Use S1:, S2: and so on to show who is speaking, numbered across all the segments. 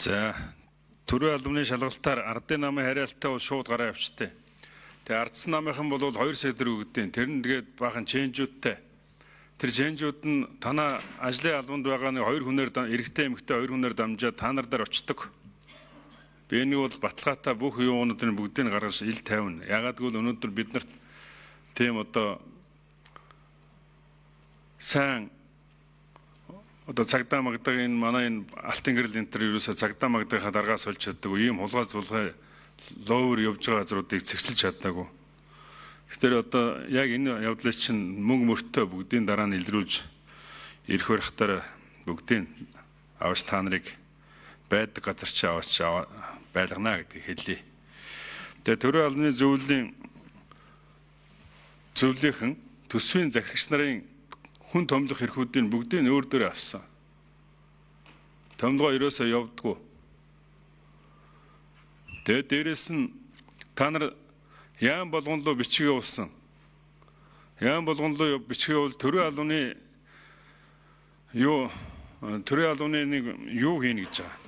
S1: За төрийн албаны шалгалтаар ардын намын хариалтаа шууд гараа авчтай. Тэгээ ардсан намынхан бол 2 сая төгрөг өгдөө. Тэр нь тэгээд баахан ченжүүдтэй. Тэр ченжүүд нь танаа ажлын албанд байгаа нэг 2 хүнээр эрэгтэй эмэгтэй 2 хүнээр дамжаад та нар дээр очдог. Би энийг бол баталгаатай бүх юунуудын бүгдийг гаргаж ил тавина. Ягаад гэвэл өнөөдөр бид нарт тийм одоо сайн одоо цагдаа магдагийн манай энэ алтан гэрэл энэ төр ерөөсө цагдаа магдахад аргаас олж чаддаг ийм хулгай зулгай ловер явж байгаа газруудыг цэгцэлж чаддаггүй. Тэгэхээр одоо яг энэ явдлыг чинь мөнгө мөртөө бүгдийн дараа нь илрүүлж ирэх барихтаар бүгдийн авч та нарыг байдаг газар чи аваач байлгана гэдгийг хэлье. Тэгээ төрийн албаны зөвлөлийн төсвийн захирагч нарын хүн томлох эрхүүдийн бүгдийг өөр дөр авсан. Томлогоо ерөөсөө явдггүй. Тэгээд дээрэс нь та нар яам болгон руу бичиг явуулсан. Яам болгон руу бичиг явуул төрийн албаны нэг юу хийнэ гэж байгаа.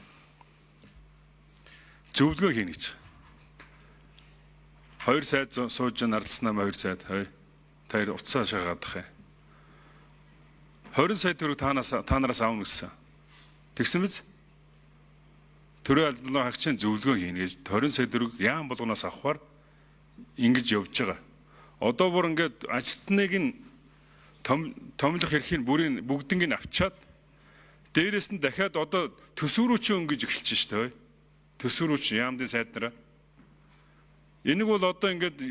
S1: Зөвлөгөө хийнэ гэж. 2 сайд сууж нарлснаа 2 сайд тэр уцаа шагаадах юм. 20 сая төгрөг та нараас авна гэсэн. Тэгсэн биз? Төрийн албаны хаагчийн зөвлөгөө хийнэ гэж 20 сая төгрөг яам болгоноос авахаар ингэж явж байгаа. Одоо бүр ингээд ажилтныг нь томлох эрхийн бүрийн бүгднийг нь авчаад дээрэс нь дахиад одоо төсвөрүүч өнгөж эхэлж штэ. Төсвөрүүч яамдын сайднараа. Энийг бол одоо ингээд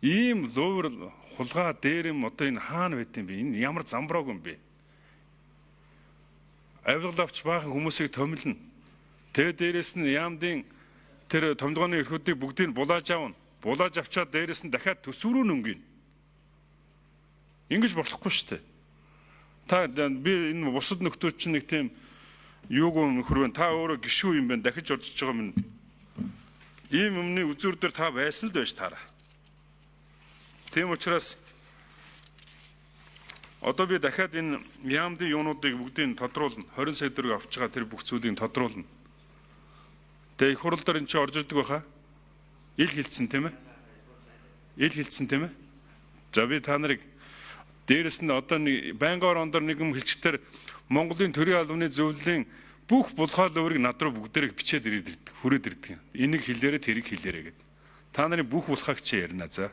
S1: ийм ловер хулгай дээр юм одоо энэ хаана байт юм бэ? Энэ ямар замбрааг юм бэ? Авилгалавч баахан хүмүүсийг томилно. Тэгээ дээрэс нь яамдын тэр томилгооны эрхүүдийг бүгдийг булааж авна. Булааж авчаад дээрэс нь дахиад төсвөрөө өнгөнө. Ингэж болохгүй шүү дээ. Би энэ бусад нөхдүүд чинь нэг тийм юуг нөхөр байна. Та өөрөө гişүү юм байна. Дахиж орж байгаа юм. Ийм юмны үзүүр дээр та байсан л байж таараа. Тийм учраас одоо би дахиад энэ яамдын юунуудыг бүгдийг тодруулна. 20 сая төгрөг авч байгаа тэр бүх зүйлийг тодруулна. Тэгээ их хурал дээр энэ чинь орж ирдэг байхаа. Ил хилцсэн тийм ээ. Ил хилцсэн тийм ээ. За би та нарыг дээрэс нь одоо нэг байнгын орондор нэг юм хэлчээр Монголын төрийн албаны зөвлөлийн бүх булхаал өөрийг над руу бүгдээрээ бичээд ирээд хүрээд ирдэг. Энийг хэлээрээ тэрийг хэлээрээ гэдэг. Та нарын бүх булхаагч ярина за.